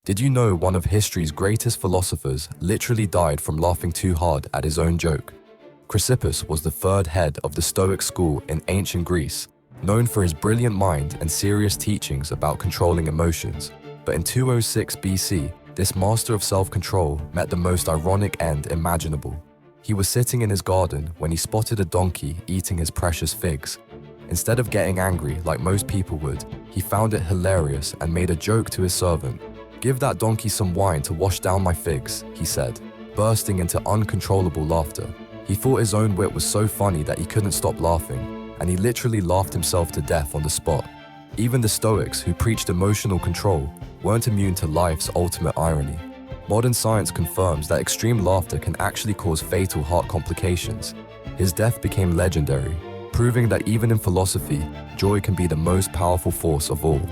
Did you know one of history's greatest philosophers literally died from laughing too hard at his own joke? Chrysippus was the third head of the Stoic school in ancient Greece, known for his brilliant mind and serious teachings about controlling emotions. But in 206 BC, this master of self-control met the most ironic end imaginable. He was sitting in his garden when he spotted a donkey eating his precious figs. Instead of getting angry like most people would, he found it hilarious and made a joke to his servant. "Give that donkey some wine to wash down my figs," he said, bursting into uncontrollable laughter. He thought his own wit was so funny that he couldn't stop laughing, and he literally laughed himself to death on the spot. Even the Stoics, who preached emotional control, weren't immune to life's ultimate irony. Modern science confirms that extreme laughter can actually cause fatal heart complications. His death became legendary, proving that even in philosophy, joy can be the most powerful force of all.